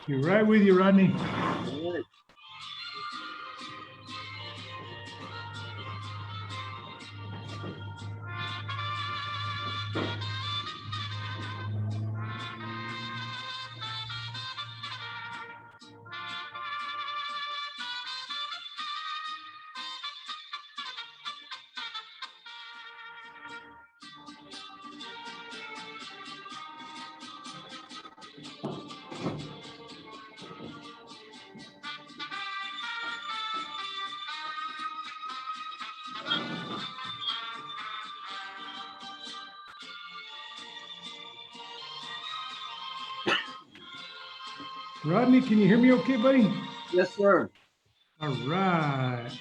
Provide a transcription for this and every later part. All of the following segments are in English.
You're right with you, Rodney. All right. Rodney, can you hear me okay, buddy? Yes, sir. All right.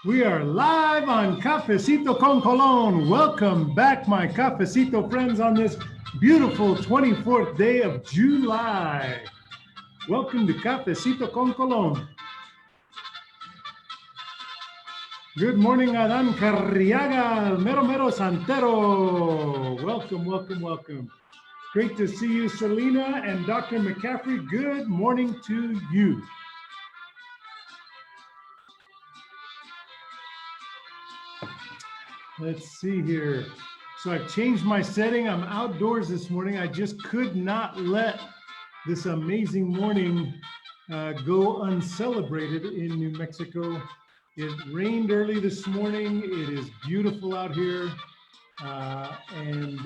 We are live on Cafecito con Colon. Welcome back, my Cafecito friends, on this beautiful 24th day of July. Welcome to Cafecito con Colon. Good morning, Adan Carriaga, Mero Mero Santero. Welcome, welcome, welcome. Great to see you, Selena and Dr. McCaffrey. Good morning to you. Let's see here. So I've changed my setting. I'm outdoors this morning. I just could not let this amazing morning go uncelebrated in New Mexico. It rained early this morning. It is beautiful out here and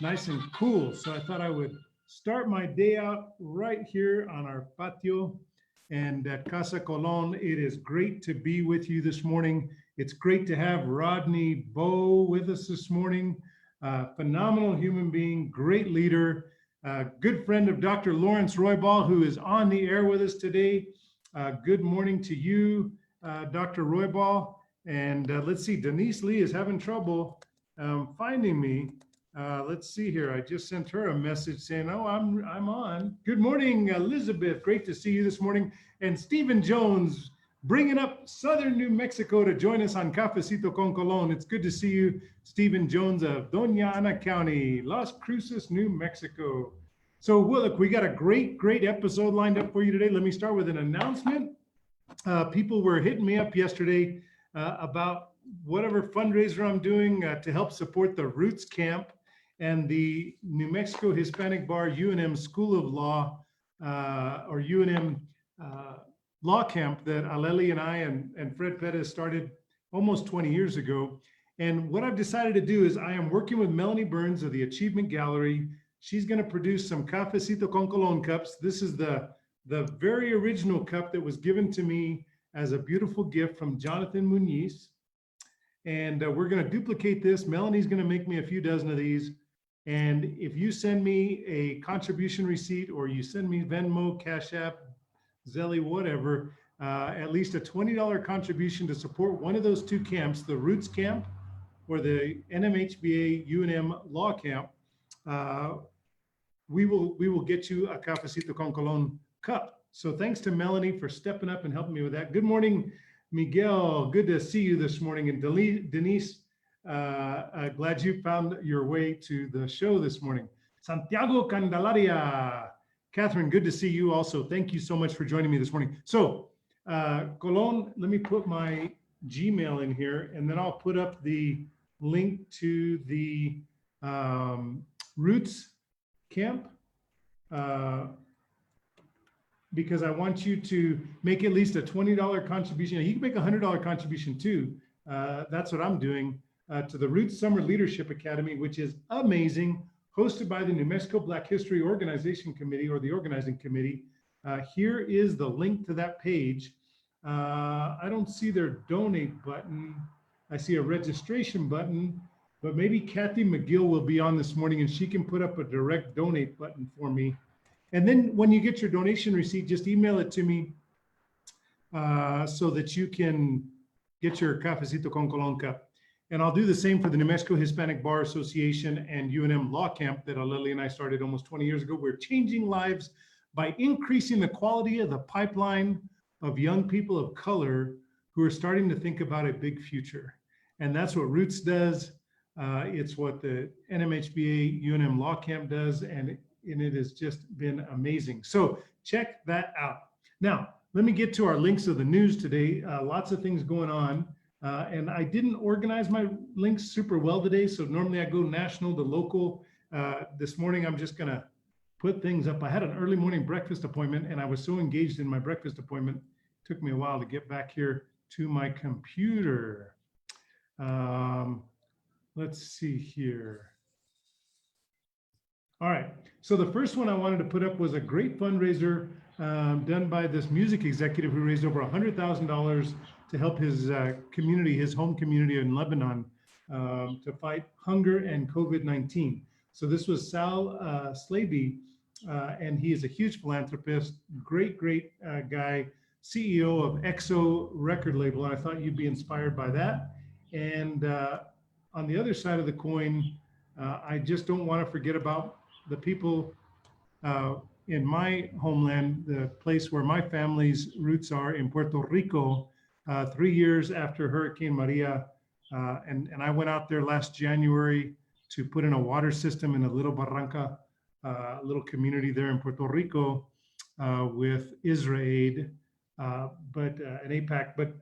nice and cool. So I thought I would start my day out right here on our patio and at Casa Colon. It is great to be with you this morning. It's great to have Rodney Bowe with us this morning. Phenomenal human being, great leader, good friend of Dr. Lawrence Roybal, who is on the air with us today. Good morning to you, Dr. Roybal. And let's see, Denise Lee is having trouble finding me. Let's see here. I just sent her a message saying, oh, I'm on. Good morning, Elizabeth. Great to see you this morning. And Stephen Jones, bringing up Southern New Mexico to join us on Cafecito con Colon. It's good to see you, Stephen Jones of Doña Ana County, Las Cruces, New Mexico. So look, we got a great episode lined up for you today. Let me start with an announcement. People were hitting me up yesterday about whatever fundraiser I'm doing to help support the Roots Camp and the New Mexico Hispanic Bar UNM School of Law or UNM Law Camp that Aleli and I and Fred Pettis started almost 20 years ago. And what I've decided to do is I am working with Melanie Burns of the Achievement Gallery. She's going to produce some Cafecito con Colon cups. This is the very original cup that was given to me as a beautiful gift from Jonathan Muniz. And we're going to duplicate this. Melanie's going to make me a few dozen of these. And if you send me a contribution receipt or you send me Venmo, Cash App, Zelle, whatever, at least a $20 contribution to support one of those two camps, the Roots Camp or the NMHBA UNM Law Camp, we will get you a Cafecito con Colon cup. So thanks to Melanie for stepping up and helping me with that. Good morning, Miguel. Good to see you this morning. And Denise, glad you found your way to the show this morning. Santiago Candelaria. Catherine, good to see you also. Thank you so much for joining me this morning. So Colon, let me put my Gmail in here and then I'll put up the link to the Roots Camp because I want you to make at least a $20 contribution. You can make a $100 contribution too. That's what I'm doing to the Roots Summer Leadership Academy, which is amazing, hosted by the New Mexico Black History Organization Committee or the Organizing Committee. Here is the link to that page. I don't see their donate button. I see a registration button, but maybe Kathy McGill will be on this morning and she can put up a direct donate button for me. And then when you get your donation receipt, just email it to me so that you can get your Cafecito con Colon cup. And I'll do the same for the New Mexico Hispanic Bar Association and UNM Law Camp that Aleli and I started almost 20 years ago. We're changing lives by increasing the quality of the pipeline of young people of color who are starting to think about a big future. And that's what Roots does. It's what the NMHBA UNM Law Camp does, and it has just been amazing. So check that out. Now, let me get to our links of the news today. Lots of things going on. And I didn't organize my links super well today. So normally I go national to local. This morning, I'm just going to put things up. I had an early morning breakfast appointment, and I was so engaged in my breakfast appointment. It took me a while to get back here to my computer. Let's see here. All right. So the first one I wanted to put up was a great fundraiser done by this music executive who raised over $100,000 to help his community, his home community in Lebanon, to fight hunger and COVID-19. So this was Sal Slaby, and he is a huge philanthropist, great guy, CEO of EXO record label. And I thought you'd be inspired by that. And on the other side of the coin, I just don't want to forget about the people in my homeland, the place where my family's roots are in Puerto Rico, 3 years after Hurricane Maria. And I went out there last January to put in a water system in a little Barranca, little community there in Puerto Rico with IsraAid, but an APAC. But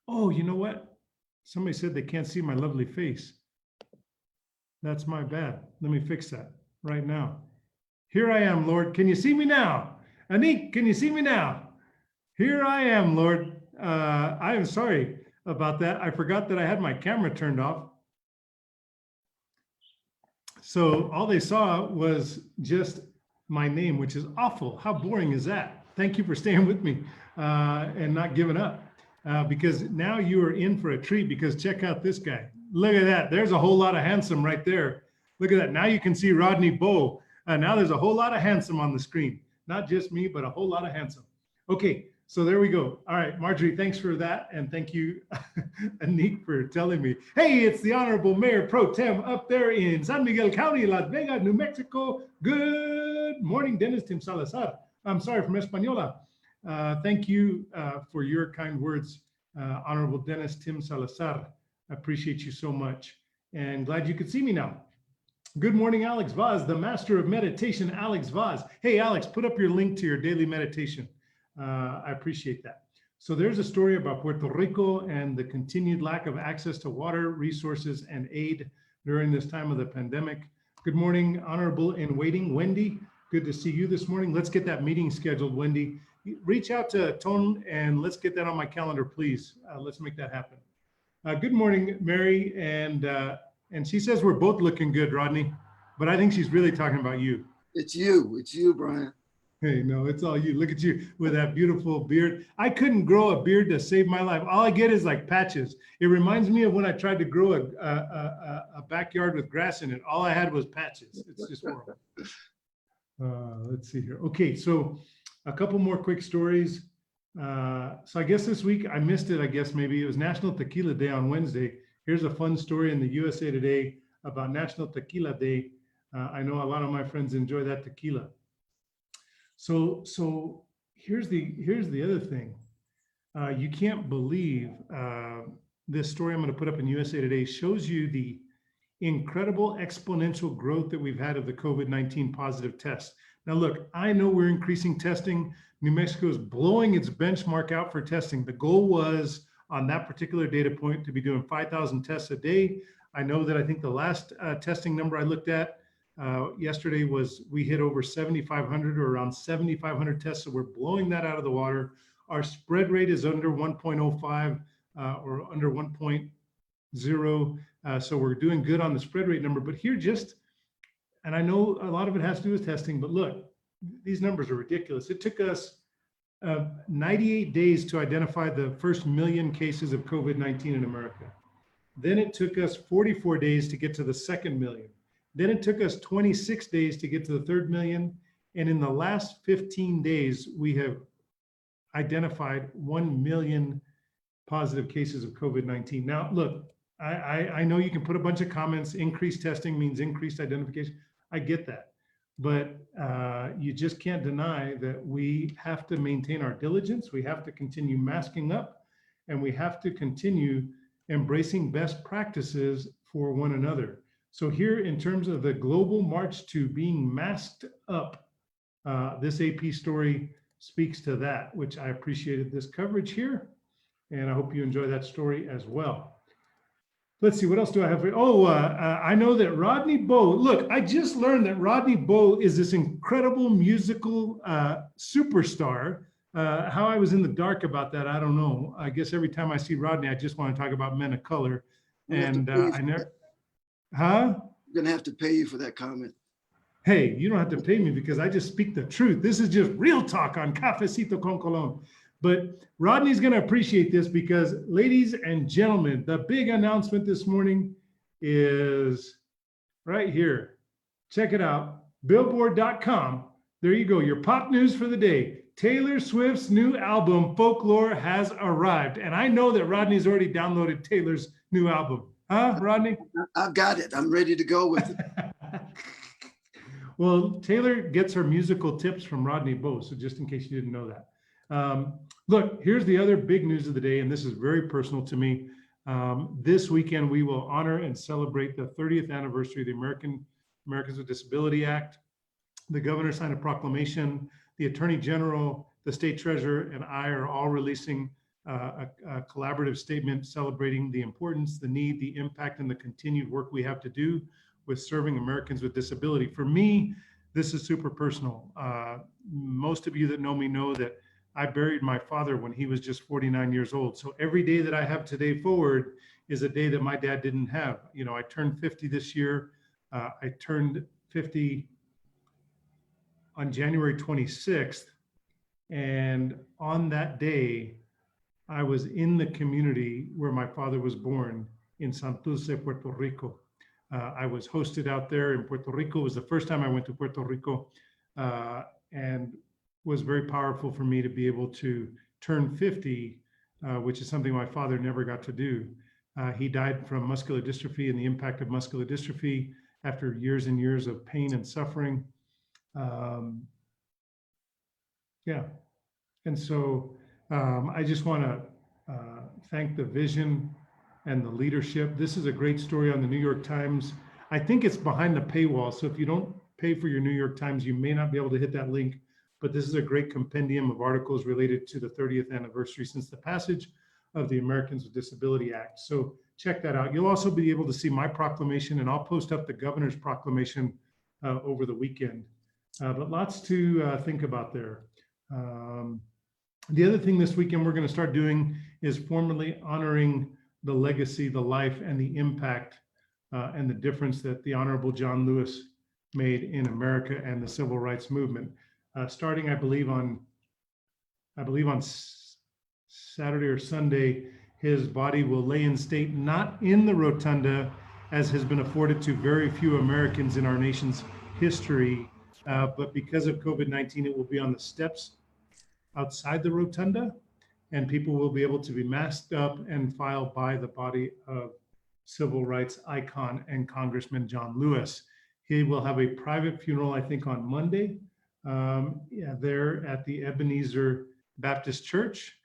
oh, you know what? Somebody said they can't see my lovely face. That's my bad. Let me fix that right now. Here I am, Lord. Can you see me now? Anik, can you see me now? Here I am, Lord. I am sorry about that. I forgot that I had my camera turned off. So all they saw was just my name, which is awful. How boring is that? Thank you for staying with me and not giving up. Because now you are in for a treat, because check out this guy. Look at that. There's a whole lot of handsome right there. Look at that. Now you can see Rodney Bowe. Now there's a whole lot of handsome on the screen. Not just me, but a whole lot of handsome. Okay, so there we go. All right, Marjorie, thanks for that. And thank you, Anik, for telling me. Hey, it's the Honorable Mayor Pro Tem up there in San Miguel County, Las Vegas, New Mexico. Good morning, Dennis Tim Salazar. I'm sorry, from Española. Thank you for your kind words, Honorable Dennis Tim Salazar. I appreciate you so much, and glad you could see me now. Good morning, Alex Vaz, the master of meditation, Alex Vaz. Hey, Alex, put up your link to your daily meditation. I appreciate that. So there's a story about Puerto Rico and the continued lack of access to water, resources, and aid during this time of the pandemic. Good morning, Honorable in Waiting, Wendy. Good to see you this morning. Let's get that meeting scheduled, Wendy. Reach out to Tone and let's get that on my calendar, please. Let's make that happen. Good morning, Mary. And she says we're both looking good, Rodney, but I think she's really talking about you. It's you, Brian. Hey, no, it's all you. Look at you with that beautiful beard. I couldn't grow a beard to save my life. All I get is like patches. It reminds me of when I tried to grow a backyard with grass in it. All I had was patches. It's just horrible. Let's see here. Okay, so a couple more quick stories. So I guess this week I missed it. I guess maybe it was National Tequila Day on Wednesday. Here's a fun story in the USA Today about National Tequila Day. I know a lot of my friends enjoy that tequila. So here's the other thing. You can't believe this story I'm going to put up in USA Today shows you the incredible exponential growth that we've had of the COVID-19 positive tests. Now, look, I know we're increasing testing. New Mexico is blowing its benchmark out for testing. The goal was on that particular data point to be doing 5,000 tests a day. I know that I think the last testing number I looked at yesterday was we hit over 7,500 or around 7,500 tests. So we're blowing that out of the water. Our spread rate is under 1.05 or under 1.0. So we're doing good on the spread rate number. But here and I know a lot of it has to do with testing, but look, these numbers are ridiculous. It took us 98 days to identify the first 1 million cases of COVID-19 in America. Then it took us 44 days to get to the second million. Then it took us 26 days to get to the third million. And in the last 15 days, we have identified 1 million positive cases of COVID-19. Now, look, I know you can put a bunch of comments, increased testing means increased identification. I get that. But you just can't deny that we have to maintain our diligence. We have to continue masking up, and we have to continue embracing best practices for one another. So here, in terms of the global march to being masked up, this AP story speaks to that, which I appreciated this coverage here. And I hope you enjoy that story as well. Let's see, what else do I have? I know that Rodney Bowe, look, I just learned that Rodney Bowe is this incredible musical superstar. How I was in the dark about that, I don't know. I guess every time I see Rodney, I just want to talk about Men of Color. And I never, huh? I'm going to have to pay you for that comment. Hey, you don't have to pay me because I just speak the truth. This is just real talk on Cafecito con Colon. But Rodney's going to appreciate this because, ladies and gentlemen, the big announcement this morning is right here. Check it out. Billboard.com. There you go. Your pop news for the day. Taylor Swift's new album, Folklore, has arrived. And I know that Rodney's already downloaded Taylor's new album. Huh, Rodney? I've got it. I'm ready to go with it. Well, Taylor gets her musical tips from Rodney Bowe. So just in case you didn't know that. Look, here's the other big news of the day, and this is very personal to me. This weekend, we will honor and celebrate the 30th anniversary of the Americans with Disability Act. The governor signed a proclamation. The Attorney General, the State Treasurer, and I are all releasing a collaborative statement celebrating the importance, the need, the impact, and the continued work we have to do with serving Americans with disability. For me, this is super personal. Most of you that know me know that I buried my father when he was just 49 years old. So every day that I have today forward is a day that my dad didn't have. You know, I turned 50 this year. I turned 50 on January 26th. And on that day, I was in the community where my father was born in Santurce, Puerto Rico. I was hosted out there in Puerto Rico. It was the first time I went to Puerto Rico, and was very powerful for me to be able to turn 50, which is something my father never got to do. He died from muscular dystrophy and the impact of muscular dystrophy after years and years of pain and suffering. Yeah. And so I just want to thank the vision and the leadership. This is a great story on the New York Times. I think it's behind the paywall. So if you don't pay for your New York Times, you may not be able to hit that link. But this is a great compendium of articles related to the 30th anniversary since the passage of the Americans with Disability Act. So check that out. You'll also be able to see my proclamation, and I'll post up the governor's proclamation over the weekend. But lots to think about there. The other thing this weekend we're going to start doing is formally honoring the legacy, the life, and the impact and the difference that the Honorable John Lewis made in America and the civil rights movement. Starting, I believe on Saturday or Sunday, his body will lay in state, not in the rotunda, as has been afforded to very few Americans in our nation's history, but because of COVID-19, it will be on the steps outside the rotunda, and people will be able to be masked up and file by the body of civil rights icon and Congressman John Lewis. He will have a private funeral, I think, on Monday, there at the Ebenezer Baptist Church.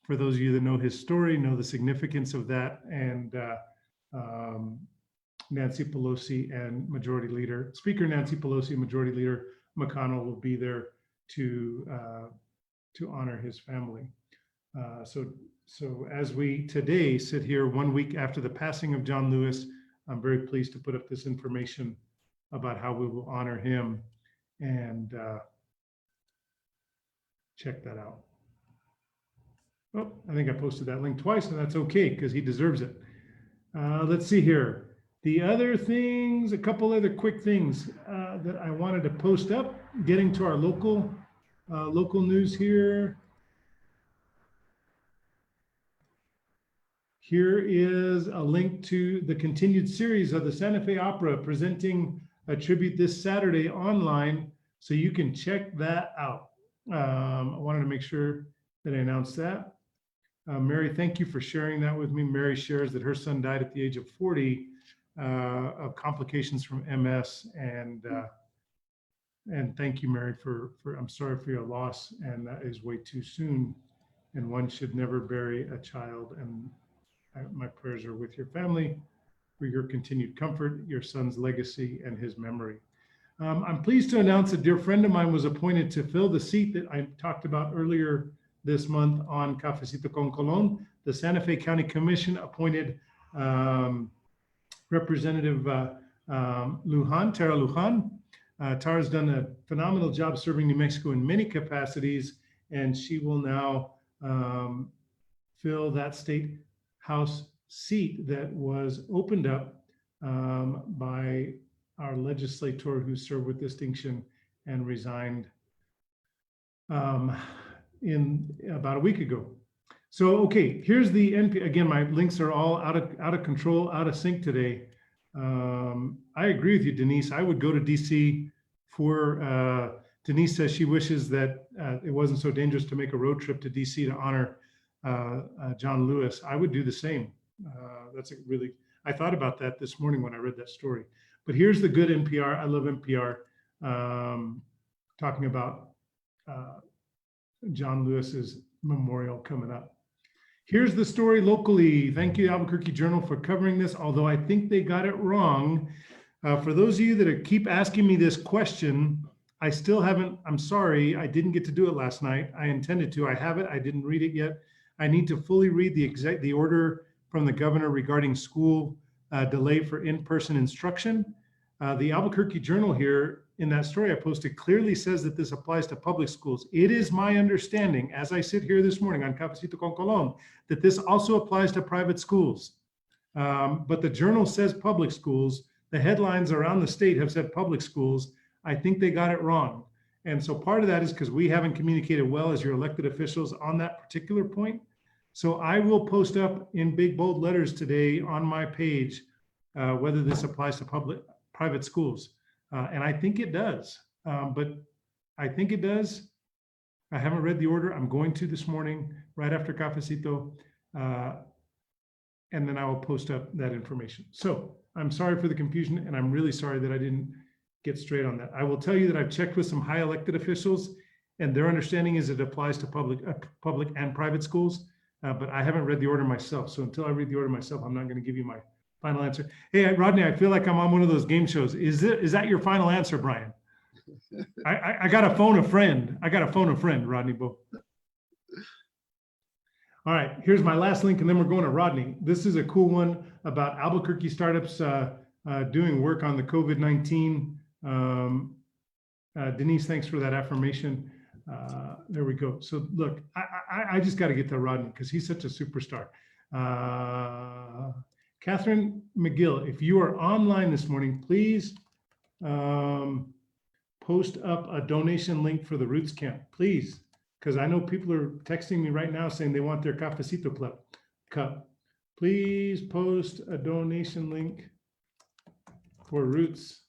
For those of you that know his story, know the significance of that, and Nancy Pelosi and Majority Leader, Speaker Nancy Pelosi and Majority Leader McConnell will be there to honor his family. So as we today sit here 1 week after the passing of John Lewis, I'm very pleased to put up this information about how we will honor him, and check that out. Oh, I think I posted that link twice, and that's okay because he deserves it. Let's see here. The other things, a couple other quick things that I wanted to post up, getting to our local news here. Here is a link to the continued series of the Santa Fe Opera presenting a tribute this Saturday online, so you can check that out. I wanted to make sure that I announced that. Mary, thank you for sharing that with me. Mary shares that her son died at the age of 40 of complications from MS, and thank you, Mary, for I'm sorry for your loss, and that is way too soon, and one should never bury a child. And My prayers are with your family for your continued comfort, your son's legacy, and his memory. I'm pleased to announce a dear friend of mine was appointed to fill the seat that I talked about earlier this month on Cafecito con Colon. The Santa Fe County Commission appointed Representative Lujan, Tara Lujan. Tara's done a phenomenal job serving New Mexico in many capacities, and she will now fill that state house seat that was opened up by our legislator who served with distinction and resigned in about a week ago. So, okay, here's the NP. Again, my links are all out of control, out of sync today. I agree with you, Denise. I would go to DC for, Denise says she wishes that it wasn't so dangerous to make a road trip to DC to honor John Lewis. I would do the same. That's a really, I thought about that this morning when I read that story. But here's the good NPR. I love NPR talking about John Lewis's memorial coming up. Here's the story locally. Thank you, Albuquerque Journal, for covering this, although I think they got it wrong. For those of you that keep asking me this question, I still haven't, I'm sorry, I didn't get to do it last night. I intended to, I have it, I didn't read it yet. I need to fully read the order from the governor regarding school delay for in-person instruction. The Albuquerque Journal here, in that story I posted, clearly says that this applies to public schools. It is my understanding, as I sit here this morning on Cafecito con Colon, that this also applies to private schools. But the Journal says public schools. The headlines around the state have said public schools. I think they got it wrong. And so part of that is because we haven't communicated well as your elected officials on that particular point. So I will post up in big bold letters today on my page whether this applies to private schools. And I think it does, but I think it does. I haven't read the order. I'm going to this morning, right after Cafecito, and then I will post up that information. So I'm sorry for the confusion, and I'm really sorry that I didn't get straight on that. I will tell you that I've checked with some high elected officials, and their understanding is it applies to public and private schools, but I haven't read the order myself. So until I read the order myself, I'm not going to give you my final answer. Hey, Rodney, I feel like I'm on one of those game shows. Is that your final answer, Brian? I got to phone a friend. I got to phone a friend, Rodney Bowe. All right, here's my last link, and then we're going to Rodney. This is a cool one about Albuquerque startups doing work on the COVID-19. Denise, thanks for that affirmation. There we go. So look, I just got to get to Rodney because he's such a superstar. Catherine McGill, if you are online this morning, please post up a donation link for the Roots Camp, please, because I know people are texting me right now saying they want their Cafecito cup. Please post a donation link for Roots.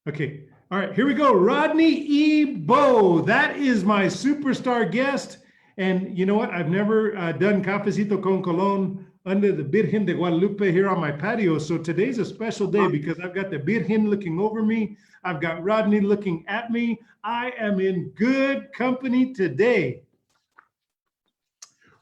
Okay, all right, here we go. Rodney E. Bowe, that is my superstar guest. And you know what? I've never done Cafecito con Colon under the Virgen de Guadalupe here on my patio. So today's a special day because I've got the Virgen looking over me. I've got Rodney looking at me. I am in good company today.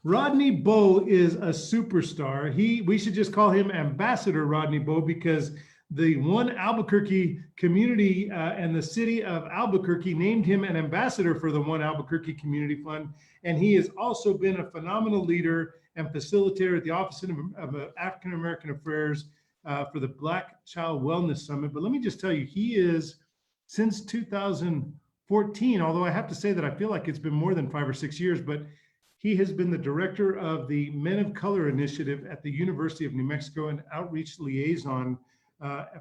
Rodney Bowe is a superstar. We should just call him Ambassador Rodney Bowe because the One Albuquerque community and the city of Albuquerque named him an ambassador for the One Albuquerque Community Fund. And he has also been a phenomenal leader and facilitator at the Office of African American Affairs for the Black Child Wellness Summit. But let me just tell you, he is, since 2014, although I have to say that I feel like it's been more than 5 or 6 years, but he has been the director of the Men of Color Initiative at the University of New Mexico and outreach liaison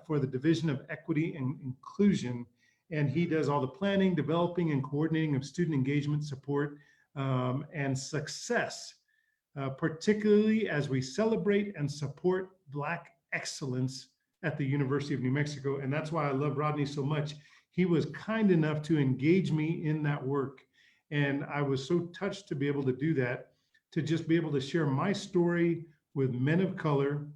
for the Division of Equity and Inclusion. And he does all the planning, developing, and coordinating of student engagement, support, and success, particularly as we celebrate and support Black excellence at the University of New Mexico. And that's why I love Rodney so much. He was kind enough to engage me in that work. And I was so touched to be able to do that, to just be able to share my story with men of color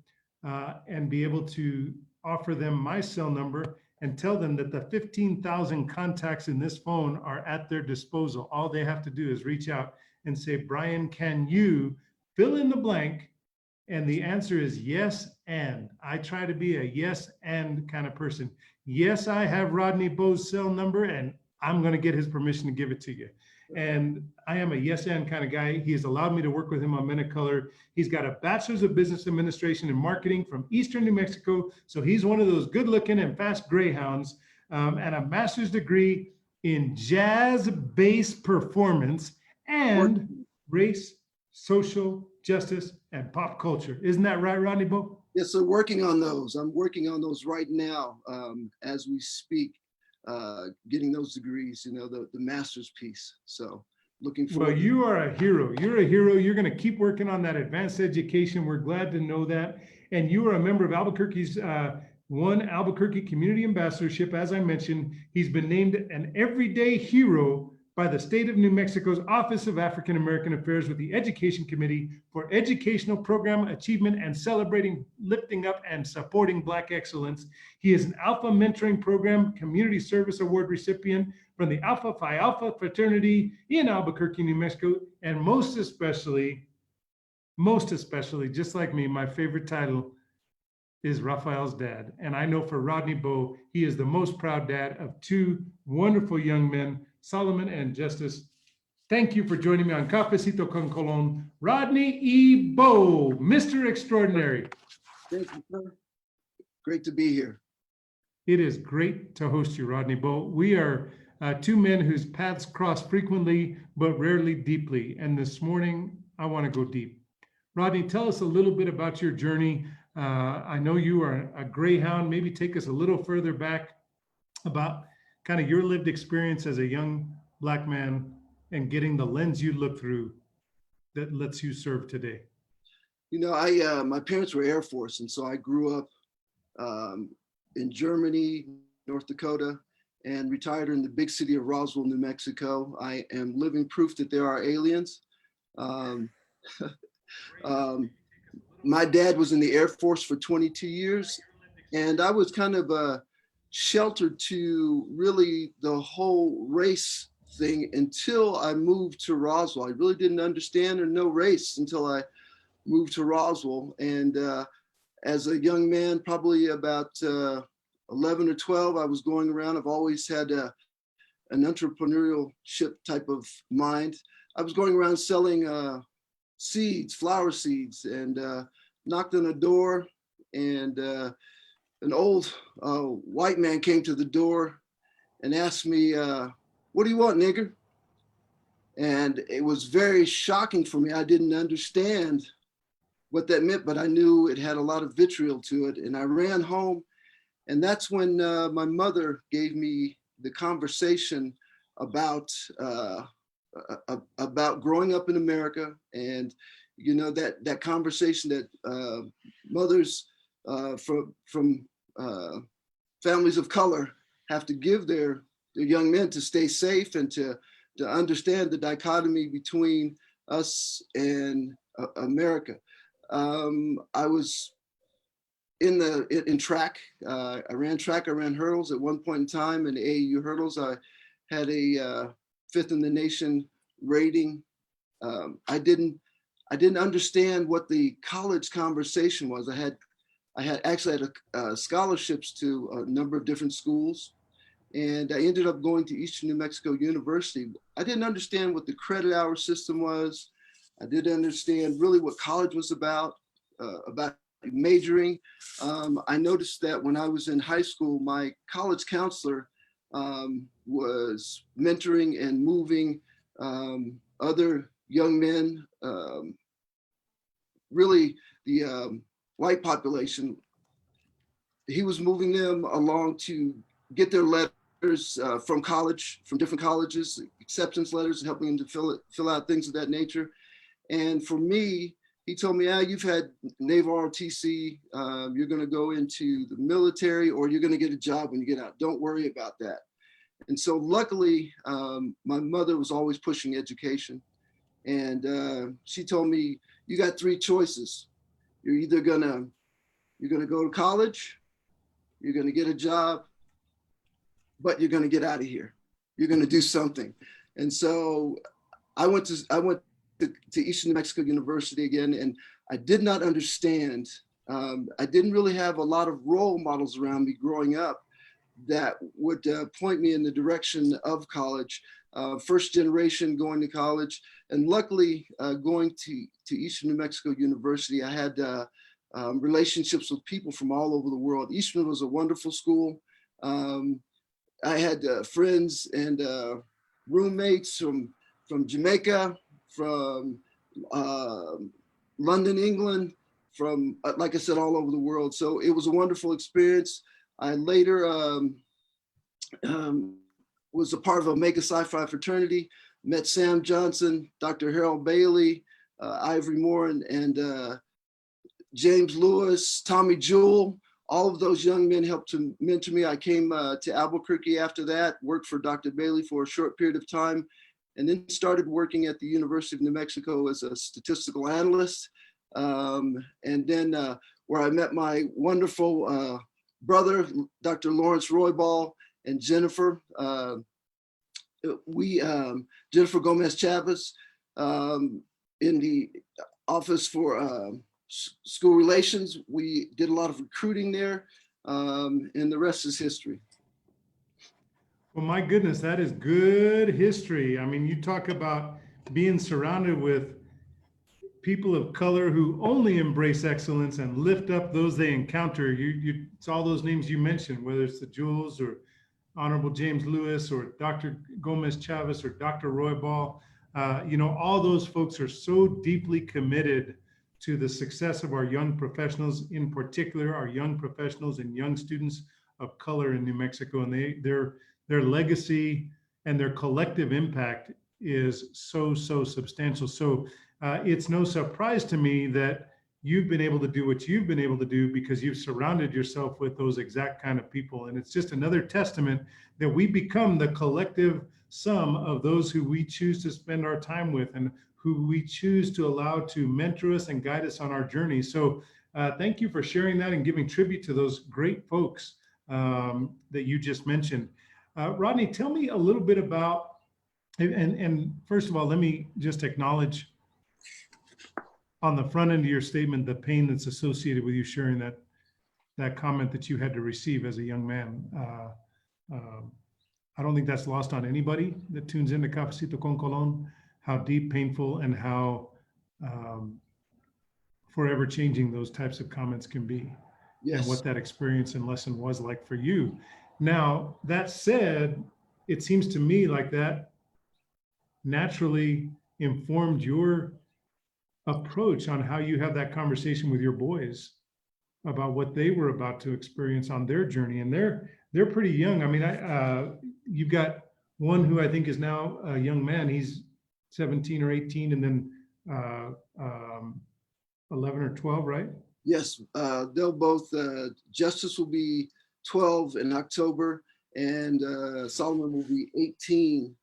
and be able to offer them my cell number and tell them that the 15,000 contacts in this phone are at their disposal. All they have to do is reach out and say, Brian, can you fill in the blank And the answer is yes, and. I try to be a yes, and kind of person. Yes, I have Rodney Bowe's cell number, and I'm going to get his permission to give it to you. And I am a yes, and kind of guy. He has allowed me to work with him on Men of Color. He's got a bachelor's of business administration and marketing from Eastern New Mexico. So he's one of those good looking and fast greyhounds, and a master's degree in jazz bass performance and race, social justice, and pop culture. Isn't that right, Rodney Bowe? Yes, so working on those. I'm working on those right now as we speak, getting those degrees, you know, the master's piece. So looking forward. Well, you are a hero. You're a hero. You're going to keep working on that advanced education. We're glad to know that. And you are a member of Albuquerque's One Albuquerque Community Ambassadorship. As I mentioned, he's been named an everyday hero by the state of New Mexico's Office of African American Affairs with the Education Committee for educational program achievement and celebrating, lifting up, and supporting Black excellence. He is an Alpha Mentoring Program Community Service Award recipient from the Alpha Phi Alpha fraternity in Albuquerque, New Mexico, and most especially, just like me, my favorite title is Raphael's dad. And I know for Rodney Bowe, he is the most proud dad of two wonderful young men, Solomon and Justice. Thank you for joining me on Cafecito con Colon. Rodney E. Bowe, Mr. Extraordinary. Thank you, sir. Great to be here. It is great to host you, Rodney Bowe. We are two men whose paths cross frequently, but rarely deeply. And this morning, I want to go deep. Rodney, tell us a little bit about your journey. I know you are a greyhound. Maybe take us a little further back about kind of your lived experience as a young Black man and getting the lens you look through that lets you serve today. You know, my parents were Air Force, and so I grew up in Germany, North Dakota, and retired in the big city of Roswell, New Mexico. I am living proof that there are aliens. My dad was in the Air Force for 22 years, and I was kind of sheltered to really the whole race thing until I moved to Roswell. I really didn't understand or know race until I moved to Roswell. And as a young man, probably about 11 or 12, I was going around. I've always had an entrepreneurship type of mind. I was going around selling seeds, flower seeds, and knocked on a door, and an old white man came to the door and asked me, "What do you want, nigger?" And it was very shocking for me. I didn't understand what that meant, but I knew it had a lot of vitriol to it. And I ran home, and that's when my mother gave me the conversation about growing up in America. And you know, that conversation that mothers from families of color have to give their young men to stay safe and to understand the dichotomy between us and America. I was in track. I ran track. I ran hurdles at one point in time in the AAU hurdles. I had a 5th in the nation rating. I didn't understand what the college conversation was. I had scholarships to a number of different schools, and I ended up going to Eastern New Mexico University. I didn't understand what the credit hour system was. I didn't understand really what college was about majoring. I noticed that when I was in high school, my college counselor was mentoring and moving other young men, really the white population. He was moving them along to get their letters from different colleges, acceptance letters, helping them to fill out things of that nature. And for me, he told me, you've had Naval ROTC, you're going to go into the military, or you're going to get a job when you get out. Don't worry about that. And so luckily, my mother was always pushing education. And she told me, you got 3 choices. You're either going to go to college, you're going to get a job, but you're going to get out of here. You're going to do something. And so I went to Eastern New Mexico University again, and I did not understand. I didn't really have a lot of role models around me growing up that would point me in the direction of college. First generation going to college, and luckily going to Eastern New Mexico University, I had relationships with people from all over the world. Eastern was a wonderful school. I had friends and roommates from Jamaica, from London, England, from, like I said, all over the world. So it was a wonderful experience. I later was a part of Omega Psi-Phi fraternity, met Sam Johnson, Dr. Harold Bailey, Ivory Moore, and James Lewis, Tommy Jewell. All of those young men helped to mentor me. I came to Albuquerque after that, worked for Dr. Bailey for a short period of time, and then started working at the University of New Mexico as a statistical analyst. And then where I met my wonderful brother, Dr. Lawrence Roybal, and Jennifer. Jennifer Gomez Chavez, in the office for school relations. We did a lot of recruiting there, and the rest is history. Well, my goodness, that is good history. I mean, you talk about being surrounded with people of color who only embrace excellence and lift up those they encounter. It's all those names you mentioned, whether it's the Jules or Honorable James Lewis or Dr. Gomez Chavez or Dr. Roybal. All those folks are so deeply committed to the success of our young professionals, in particular, our young professionals and young students of color in New Mexico. And their legacy and their collective impact is so substantial. So it's no surprise to me that you've been able to do what you've been able to do because you've surrounded yourself with those exact kind of people. And it's just another testament that we become the collective sum of those who we choose to spend our time with and who we choose to allow to mentor us and guide us on our journey. So thank you for sharing that and giving tribute to those great folks that you just mentioned. Rodney, tell me a little bit about, and first of all, let me just acknowledge on the front end of your statement, the pain that's associated with you sharing that comment that you had to receive as a young man. I don't think that's lost on anybody that tunes into Cafecito con Colon, how deep, painful, and how forever changing those types of comments can be. Yes. And what that experience and lesson was like for you. Now, that said, it seems to me like that naturally informed your approach on how you have that conversation with your boys about what they were about to experience on their journey. And they're pretty young. I mean, you've got one who I think is now a young man. He's 17 or 18, and then 11 or 12, right? Yes, they'll both, Justice will be 12 in October, and Solomon will be 18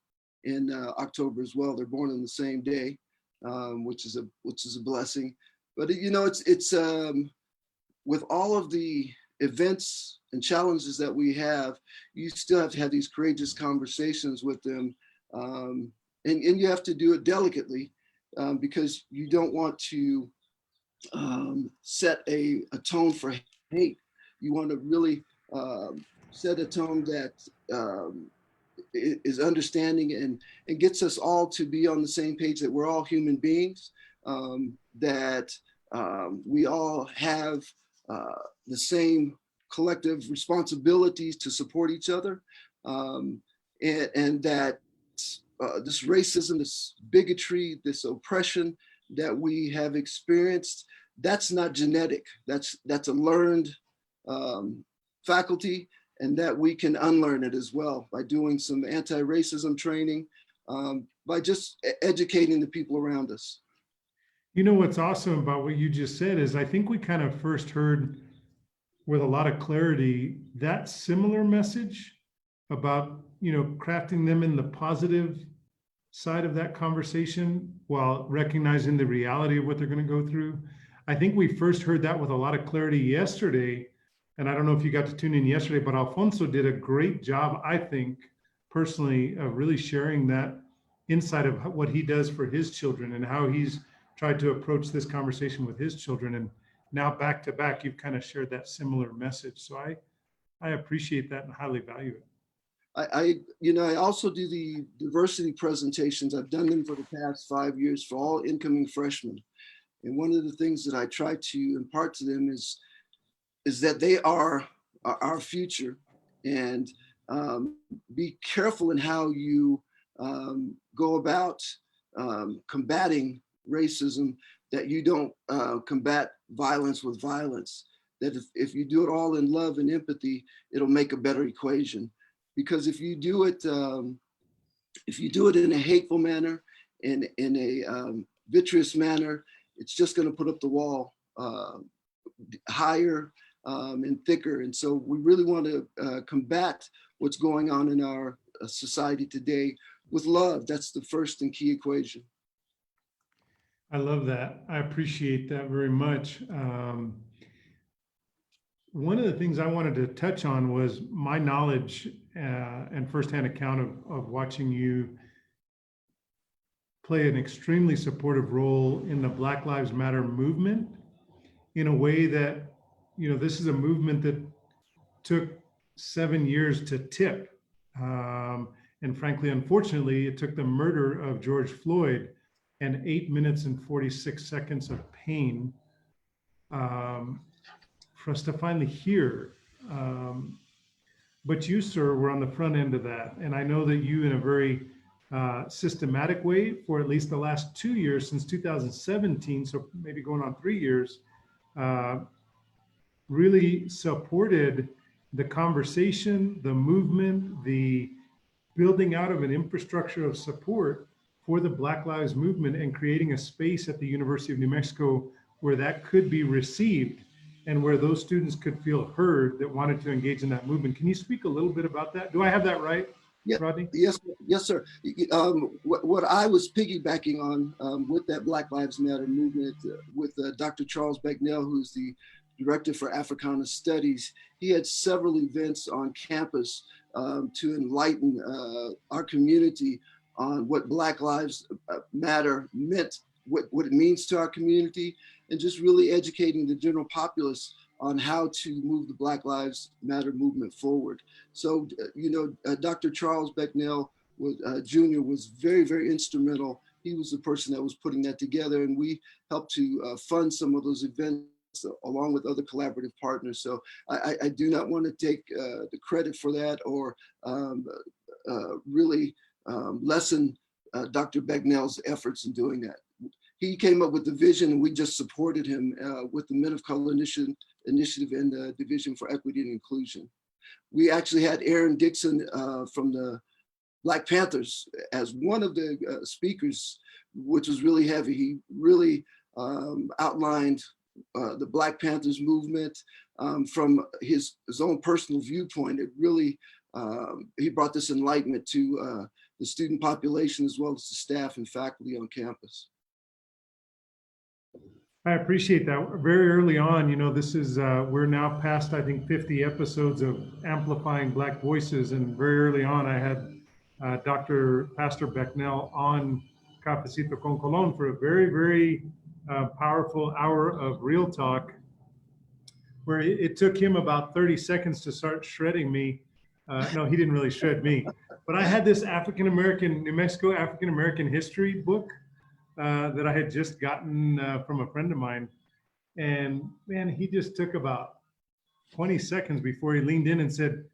in October as well. They're born on the same day, which is a blessing. But it's with all of the events and challenges that we have, you still have to have these courageous conversations with them, and you have to do it delicately, because you don't want to set a tone for hate. You want to really set a tone that is understanding and gets us all to be on the same page, that we're all human beings, that we all have the same collective responsibilities to support each other, and that this racism, this bigotry, this oppression that we have experienced, that's not genetic. That's a learned faculty, and that we can unlearn it as well by doing some anti-racism training, by just educating the people around us. You know, what's awesome about what you just said is I think we kind of first heard with a lot of clarity that similar message about, crafting them in the positive side of that conversation while recognizing the reality of what they're going to go through. I think we first heard that with a lot of clarity yesterday. And I don't know if you got to tune in yesterday, but Alfonso did a great job, I think, personally, of really sharing that insight of what he does for his children and how he's tried to approach this conversation with his children. And now back to back, you've kind of shared that similar message. So I appreciate that and highly value it. I also do the diversity presentations. I've done them for the past 5 years for all incoming freshmen. And one of the things that I try to impart to them is that they are our future, and be careful in how you go about combating racism, that you don't combat violence with violence, that if you do it all in love and empathy, it'll make a better equation. Because if you do it in a hateful manner, in a vitreous manner, it's just going to put up the wall higher and thicker. And so we really want to combat what's going on in our society today with love. That's the first and key equation. I love that. I appreciate that very much. One of the things I wanted to touch on was my knowledge and firsthand account of watching you play an extremely supportive role in the Black Lives Matter movement, in a way that, this is a movement that took 7 years to tip. And frankly, unfortunately, it took the murder of George Floyd and 8 minutes and 46 seconds of pain for us to finally hear. But you, sir, were on the front end of that. And I know that you, in a very systematic way, for at least the last 2 years, since 2017, so maybe going on 3 years, really supported the conversation, the movement, the building out of an infrastructure of support for the Black Lives Movement, and creating a space at the University of New Mexico where that could be received and where those students could feel heard that wanted to engage in that movement. Can you speak a little bit about that? Do I have that right, Rodney? Yes, sir. What I was piggybacking on with that Black Lives Matter movement with Dr. Charles Becknell, who's the Director for Africana Studies, he had several events on campus to enlighten our community on what Black Lives Matter meant, what it means to our community, and just really educating the general populace on how to move the Black Lives Matter movement forward. So, Dr. Charles Becknell Jr. was very, very instrumental. He was the person that was putting that together, and we helped to fund some of those events along with other collaborative partners. So I do not want to take the credit for that or really lessen Dr. Becknell's efforts in doing that. He came up with the vision, and we just supported him with the Men of Color Initiative and the Division for Equity and Inclusion. We actually had Aaron Dixon from the Black Panthers as one of the speakers, which was really heavy. He really outlined the Black Panthers movement from his own personal viewpoint. It really, he brought this enlightenment to the student population as well as the staff and faculty on campus. I appreciate that. Very early on, this is, we're now past, I think, 50 episodes of Amplifying Black Voices. And very early on, I had Pastor Becknell on Cafecito con Colon for a very, very powerful hour of real talk, where it took him about 30 seconds to start shredding me. No, he didn't really shred me. But I had this New Mexico African-American history book that I had just gotten from a friend of mine. And man, he just took about 20 seconds before he leaned in and said,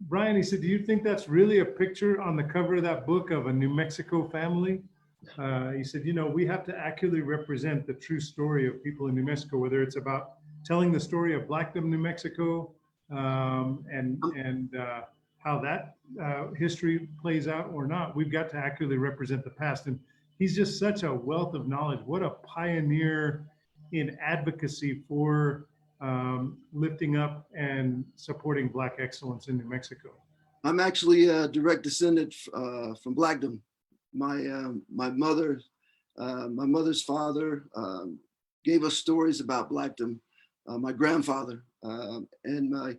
Brian, he said, do you think that's really a picture on the cover of that book of a New Mexico family? He said, we have to accurately represent the true story of people in New Mexico, whether it's about telling the story of Blackdom, New Mexico, and how that history plays out or not. We've got to accurately represent the past. And he's just such a wealth of knowledge. What a pioneer in advocacy for lifting up and supporting Black excellence in New Mexico. I'm actually a direct descendant from Blackdom. My mother's father gave us stories about Blackdom. My grandfather and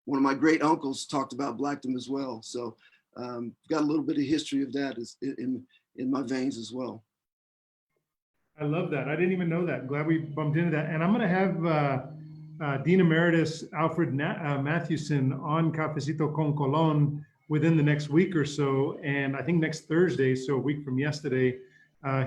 one of my great uncles talked about Blackdom as well. So got a little bit of history of that in my veins as well. I love that. I didn't even know that. Glad we bumped into that. And I'm going to have Dean Emeritus Alfred Mathewson on Cafecito con Colon within the next week or so. And I think next Thursday, so a week from yesterday,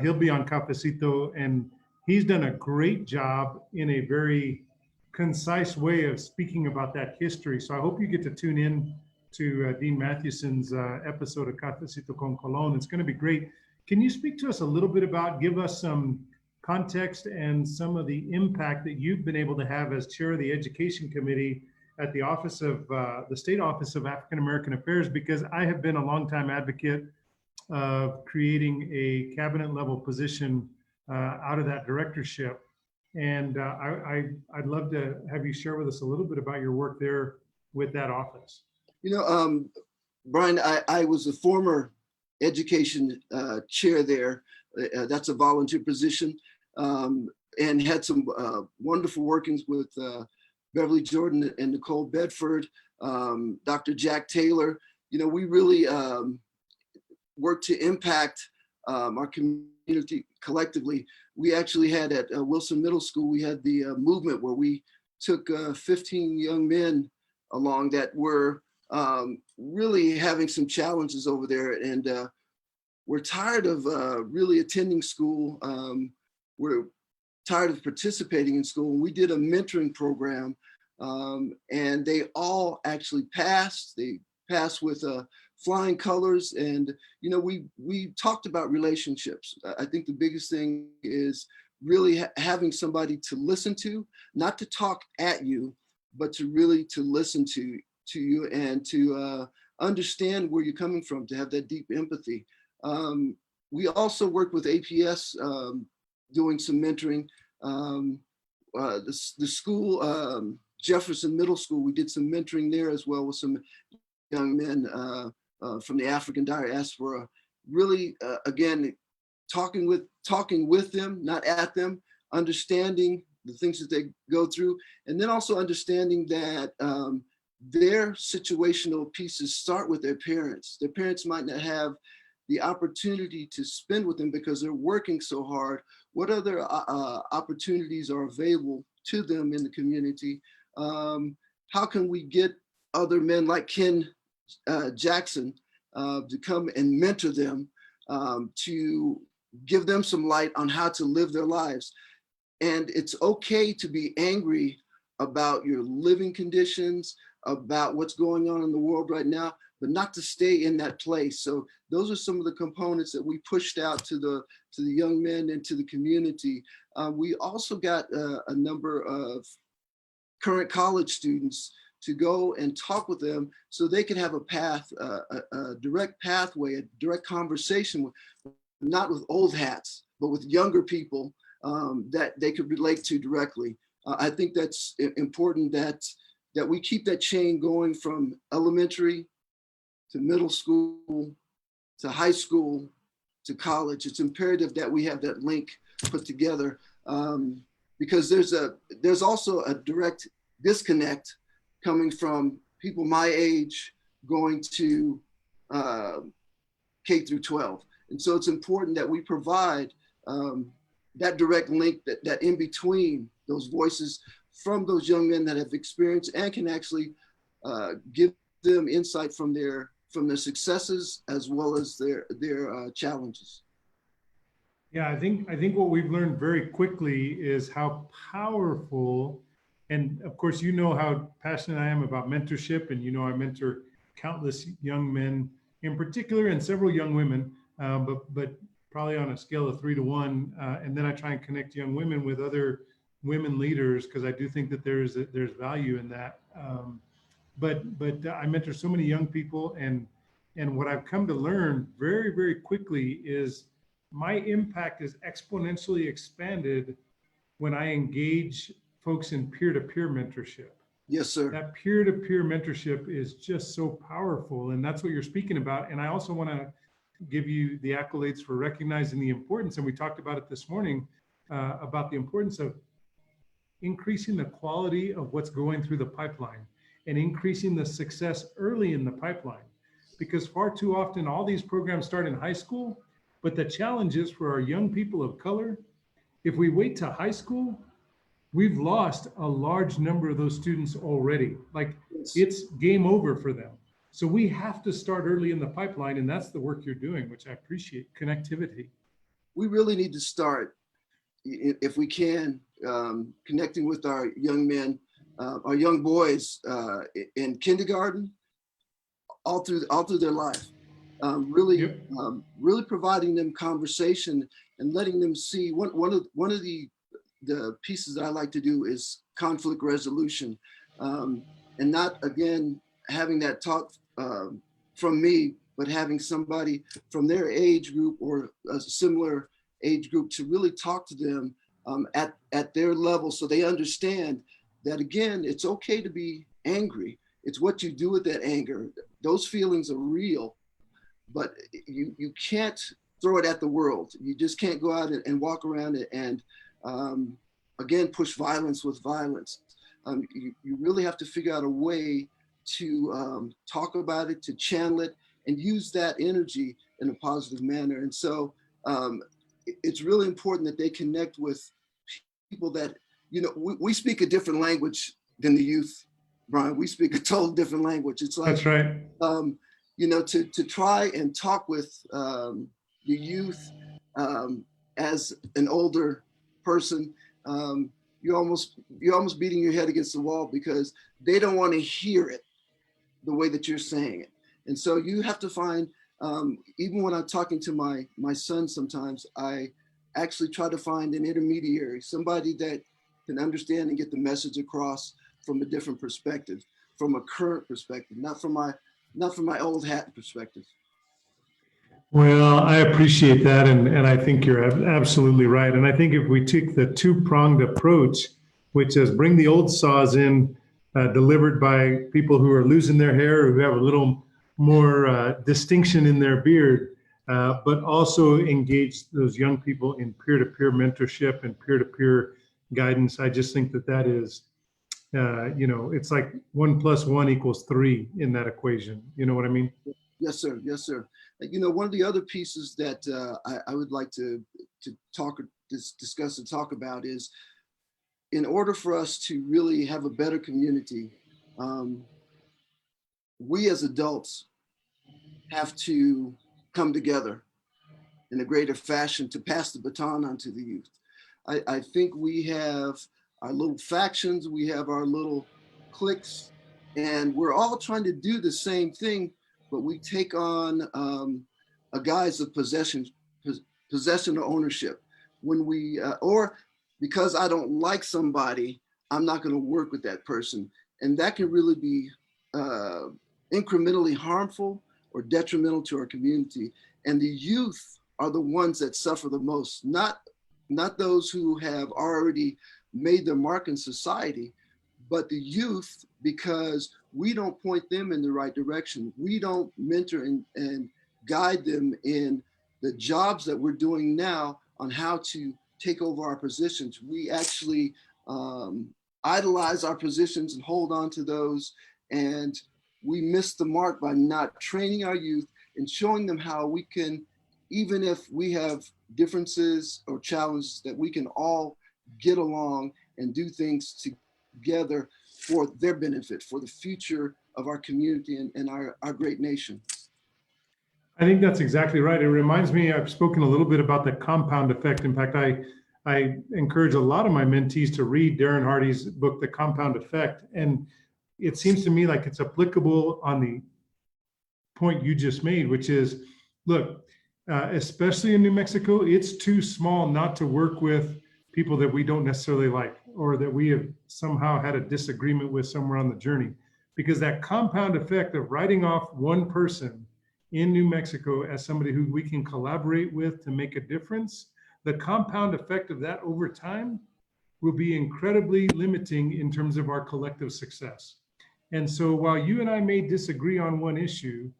he'll be on Cafecito. And he's done a great job in a very concise way of speaking about that history. So I hope you get to tune in to Dean Mathewson's episode of Cafecito con Colon. It's going to be great. Can you speak to us a little bit about, give us some context and some of the impact that you've been able to have as chair of the Education Committee at the office of the State Office of African American Affairs? Because I have been a longtime advocate of creating a cabinet level position out of that directorship. And I'd love to have you share with us a little bit about your work there with that office. You know, Brian, I was a former education chair there. That's a volunteer position, and had some wonderful workings with Beverly Jordan and Nicole Bedford, Dr. Jack Taylor. You know, we really worked to impact our community collectively. We actually had at Wilson Middle School, we had the movement where we took 15 young men along that were really having some challenges over there, and we're tired of really attending school. We're tired of participating in school. We did a mentoring program, and they all actually passed. They passed with flying colors, and you know, we talked about relationships. I think the biggest thing is really having somebody to listen to, not to talk at you, but to really to listen to you and to understand where you're coming from, to have that deep empathy. We also work with APS doing some mentoring. The school, Jefferson Middle School, we did some mentoring there as well with some young men from the African diaspora. Really, again, talking with them, not at them, understanding the things that they go through, and then also understanding that their situational pieces start with their parents. Their parents might not have the opportunity to spend with them because they're working so hard. What other opportunities are available to them in the community? How can we get other men like Ken Jackson to come and mentor them, to give them some light on how to live their lives? And it's okay to be angry about your living conditions, about what's going on in the world right now, but not to stay in that place. So those are some of the components that we pushed out to the young men and to the community. We also got a number of current college students to go and talk with them so they could have a path, a direct pathway, a direct conversation with, not with old hats, but with younger people that they could relate to directly. I think that's important that we keep that chain going from elementary to middle school, to high school, to college. It's imperative that we have that link put together because there's also a direct disconnect coming from people my age going to K through 12. And so it's important that we provide that direct link, that in between those voices from those young men that have experienced and can actually give them insight from their successes as well as their challenges. Yeah, I think what we've learned very quickly is how powerful, and of course, you know how passionate I am about mentorship, and you know I mentor countless young men in particular and several young women, but probably on a scale of 3 to 1. And then I try and connect young women with other women leaders because I do think that there's value in that. But I mentor so many young people, and what I've come to learn very, very quickly is my impact is exponentially expanded when I engage folks in peer-to-peer mentorship. Yes, sir. That peer-to-peer mentorship is just so powerful, and that's what you're speaking about. And I also want to give you the accolades for recognizing the importance, and we talked about it this morning, about the importance of increasing the quality of what's going through the pipeline and increasing the success early in the pipeline. because far too often all these programs start in high school, but the challenge is for our young people of color, if we wait to high school, we've lost a large number of those students already. Like Yes. it's game over for them. So we have to start early in the pipeline, and that's the work you're doing, which I appreciate. Connectivity. We really need to start, if we can, connecting with our young men, our young boys in kindergarten, all through their life. Really, Yep. really providing them conversation and letting them see. One of the pieces that I like to do is conflict resolution, and not again having that taught from me, but having somebody from their age group or a similar age group to really talk to them at their level, so they understand that again, it's okay to be angry. It's what you do with that anger. Those feelings are real, but you can't throw it at the world. You just can't go out and walk around it and again push violence with violence. You really have to figure out a way to talk about it, to channel it, and use that energy in a positive manner. And so it's really important that they connect with people that, you know, we speak a different language than the youth, Brian. We speak a total different language. It's like, That's right. you know, to try and talk with the youth as an older person, you're almost beating your head against the wall because they don't want to hear it the way that you're saying it. And so you have to find, even when I'm talking to my son, sometimes I actually try to find an intermediary, somebody that can understand and get the message across from a different perspective, from a current perspective, not from my old hat perspective. Well, I appreciate that. And I think you're absolutely right. And I think if we take the two-pronged approach, which is bring the old saws in, delivered by people who are losing their hair, who have a little more distinction in their beard, but also engage those young people in peer-to-peer mentorship and peer-to-peer guidance. I just think that is, you know, it's like 1 + 1 = 3 in that equation. You know what I mean? Yes, sir. Yes, sir. You know, one of the other pieces that I would like to discuss and talk about is, in order for us to really have a better community, we as adults have to come together in a greater fashion to pass the baton on to the youth. I think we have our little factions, we have our little cliques, and we're all trying to do the same thing, but we take on a guise of possession or ownership. When we, or because I don't like somebody, I'm not going to work with that person. And that can really be incrementally harmful or detrimental to our community. And the youth are the ones that suffer the most, not those who have already made their mark in society, but the youth, because we don't point them in the right direction. We don't mentor and guide them in the jobs that we're doing now on how to take over our positions. We actually idolize our positions and hold on to those. And we miss the mark by not training our youth and showing them how we can, even if we have differences or challenges, that we can all get along and do things together for their benefit, for the future of our community and our great nation. I think that's exactly right. It reminds me, I've spoken a little bit about the compound effect. In fact, I encourage a lot of my mentees to read Darren Hardy's book, The Compound Effect. And it seems to me like it's applicable on the point you just made, which is, look, especially in New Mexico, it's too small not to work with people that we don't necessarily like, or that we have somehow had a disagreement with somewhere on the journey. Because that compound effect of writing off one person in New Mexico as somebody who we can collaborate with to make a difference, the compound effect of that over time will be incredibly limiting in terms of our collective success. And so while you and I may disagree on one issue,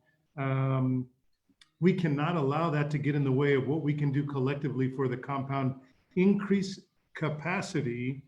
we cannot allow that to get in the way of what we can do collectively for the compound increase capacity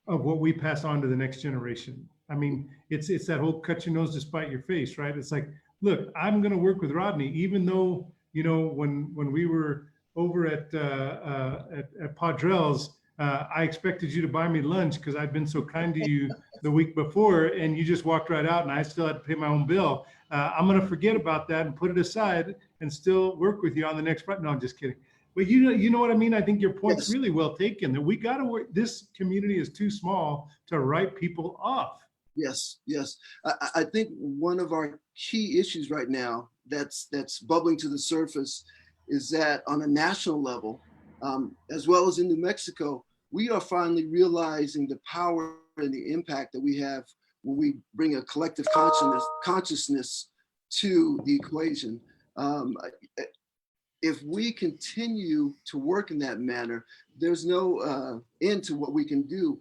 of what we pass on to the next generation. I mean, it's that whole cut your nose to spite your face, right? It's like, look, I'm going to work with Rodney, even though, when we were over at Padrell's, I expected you to buy me lunch because I'd been so kind to you the week before, and you just walked right out, and I still had to pay my own bill. I'm going to forget about that and put it aside and still work with you on the next project. No, I'm just kidding. But you know what I mean? I think your point's Yes. really well taken, that we got to work. This community is too small to write people off. Yes, yes. I think one of our key issues right now that's bubbling to the surface is that on a national level, as well as in New Mexico, we are finally realizing the power and the impact that we have when we bring a collective consciousness to the equation. If we continue to work in that manner, there's no end to what we can do.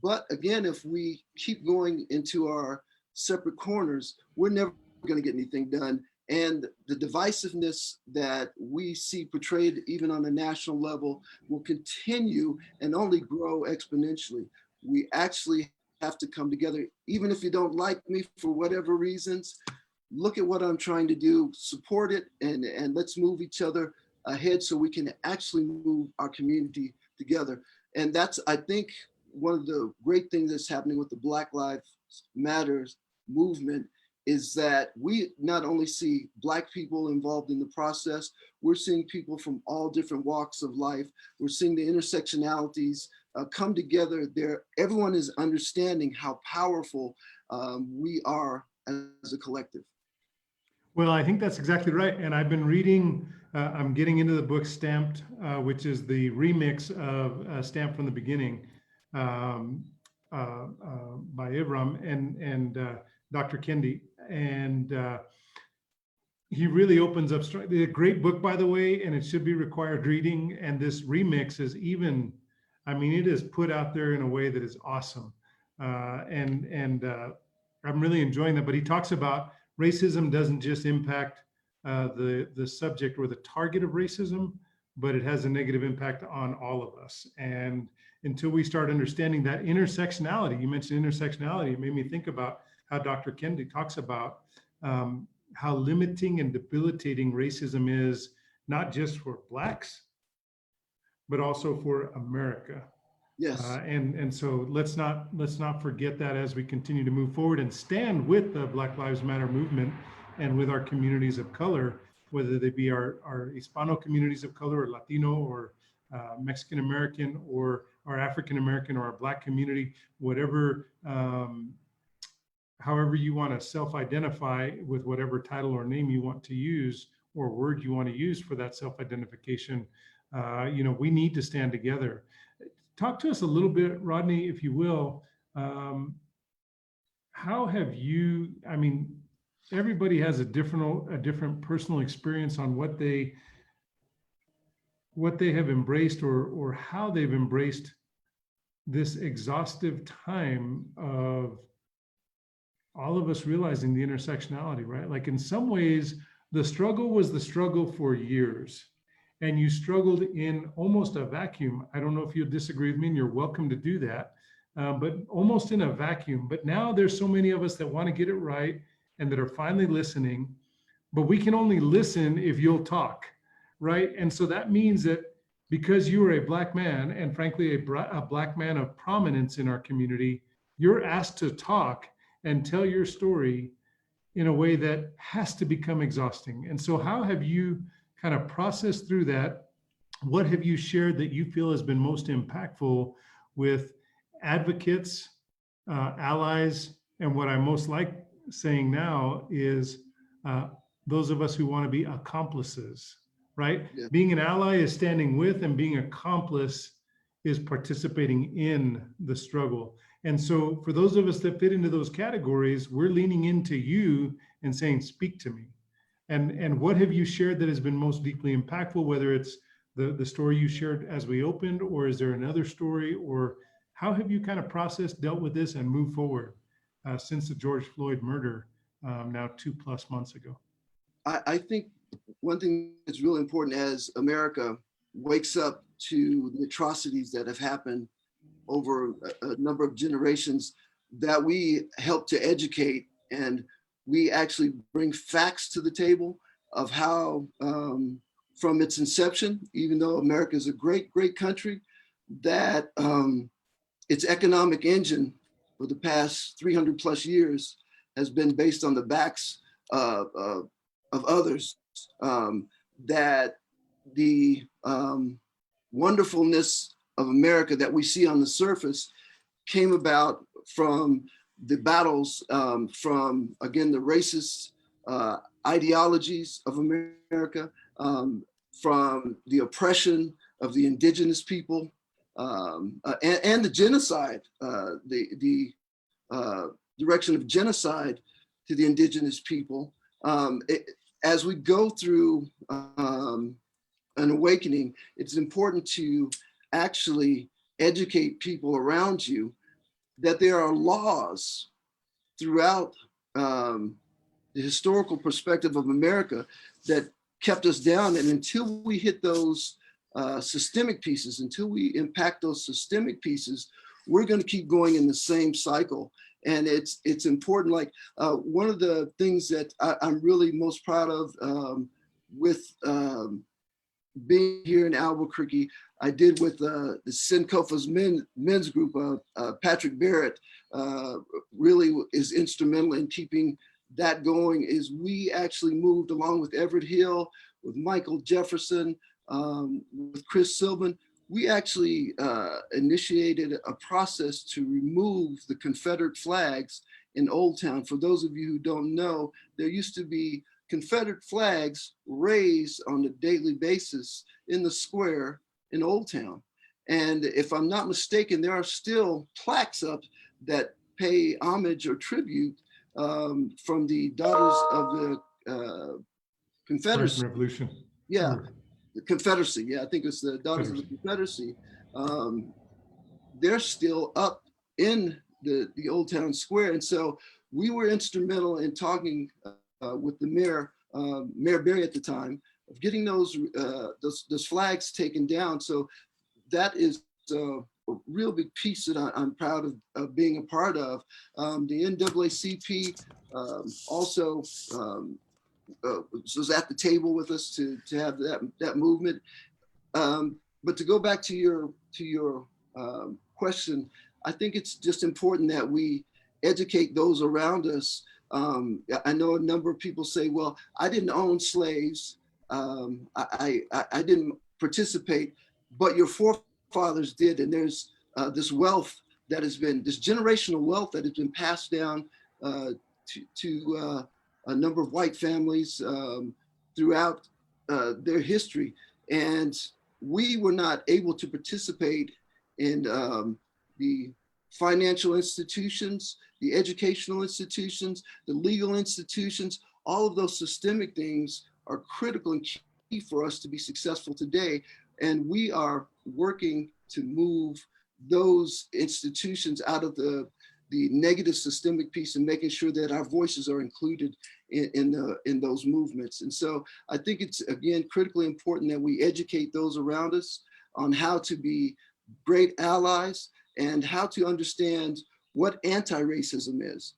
But again, if we keep going into our separate corners, we're never going to get anything done. And the divisiveness that we see portrayed even on a national level will continue and only grow exponentially. We actually have to come together, even if you don't like me for whatever reasons. Look at what I'm trying to do, support it, and let's move each other ahead so we can actually move our community together. And that's, I think, one of the great things that's happening with the Black Lives Matters movement is that we not only see Black people involved in the process, we're seeing people from all different walks of life. We're seeing the intersectionalities come together there. Everyone is understanding how powerful we are as a collective. Well, I think that's exactly right. And I've been reading, I'm getting into the book Stamped, which is the remix of Stamped from the Beginning by Ibram and Dr. Kendi. And he really opens up, a great book, by the way, and it should be required reading. And this remix is even, I mean, it is put out there in a way that is awesome. And I'm really enjoying that. But he talks about racism doesn't just impact the subject or the target of racism, but it has a negative impact on all of us. And until we start understanding that intersectionality, you mentioned intersectionality, it made me think about how Dr. Kendi talks about how limiting and debilitating racism is, not just for Blacks, but also for America. Yes. And so let's not forget that as we continue to move forward and stand with the Black Lives Matter movement and with our communities of color, whether they be our Hispano communities of color or Latino or Mexican American or our African American or our Black community, whatever, however you want to self-identify with whatever title or name you want to use or word you want to use for that self-identification. We need to stand together. Talk to us a little bit, Rodney, if you will. How have you, I mean, everybody has a different personal experience on what they have embraced or how they've embraced this exhaustive time of all of us realizing the intersectionality, right? Like in some ways, the struggle was the struggle for years. And you struggled in almost a vacuum. I don't know if you'll disagree with me, and you're welcome to do that, but almost in a vacuum. But now there's so many of us that want to get it right and that are finally listening, but we can only listen if you'll talk, right? And so that means that because you are a Black man, and frankly, a Black man of prominence in our community, you're asked to talk and tell your story in a way that has to become exhausting. And so how have you kind of processed through that? What have you shared that you feel has been most impactful with advocates, allies, and what I most like saying now is those of us who want to be accomplices, right? Yeah. Being an ally is standing with, and being an accomplice is participating in the struggle. And so for those of us that fit into those categories, we're leaning into you and saying, speak to me. And what have you shared that has been most deeply impactful, whether it's the story you shared as we opened, or is there another story, or how have you kind of processed, dealt with this, and moved forward since the George Floyd murder now 2+ months ago? I think one thing that's really important as America wakes up to the atrocities that have happened over a number of generations, that we help to educate and we actually bring facts to the table of how, from its inception, even though America is a great, great country, that its economic engine for the past 300 plus years has been based on the backs of others, that the wonderfulness of America that we see on the surface came about from the battles, from, again, the racist ideologies of America, from the oppression of the indigenous people, and the genocide, the direction of genocide to the indigenous people. As we go through an awakening, it's important to actually educate people around you that there are laws throughout the historical perspective of America that kept us down. And until we hit those systemic pieces, until we impact those systemic pieces, we're going to keep going in the same cycle. And it's important. Like one of the things that I'm really most proud of with being here in Albuquerque, I did with the Sankofa's men's group. Patrick Barrett really is instrumental in keeping that going. Is we actually moved along with Everett Hill, with Michael Jefferson, with Chris Silvan. We actually initiated a process to remove the Confederate flags in Old Town. For those of you who don't know, there used to be Confederate flags raised on a daily basis in the square in Old Town. And if I'm not mistaken, there are still plaques up that pay homage or tribute from the daughters of the Confederacy. Revolution. Yeah, the Confederacy. Yeah, I think it's the daughters of the Confederacy. They're still up in the Old Town Square. And so we were instrumental in talking with the mayor, Mayor Berry at the time, of getting those flags taken down. So that is a real big piece that I'm proud of being a part of. The NAACP also was at the table with us to have that movement. But to go back to your question, I think it's just important that we educate those around us. I know a number of people say, well, I didn't own slaves. I didn't participate, but your forefathers did. And there's this wealth that has been, this generational wealth that has been passed down to a number of white families throughout their history. And we were not able to participate in the financial institutions, the educational institutions, the legal institutions. All of those systemic things are critical and key for us to be successful today. And we are working to move those institutions out of the negative systemic piece and making sure that our voices are included in those movements. And so I think it's, again, critically important that we educate those around us on how to be great allies and how to understand what anti-racism is.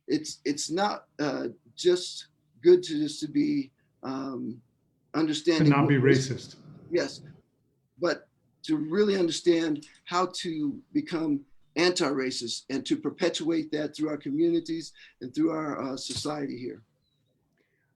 It's not just good to be understanding. To not be racist. Yes, but to really understand how to become anti-racist and to perpetuate that through our communities and through our society here.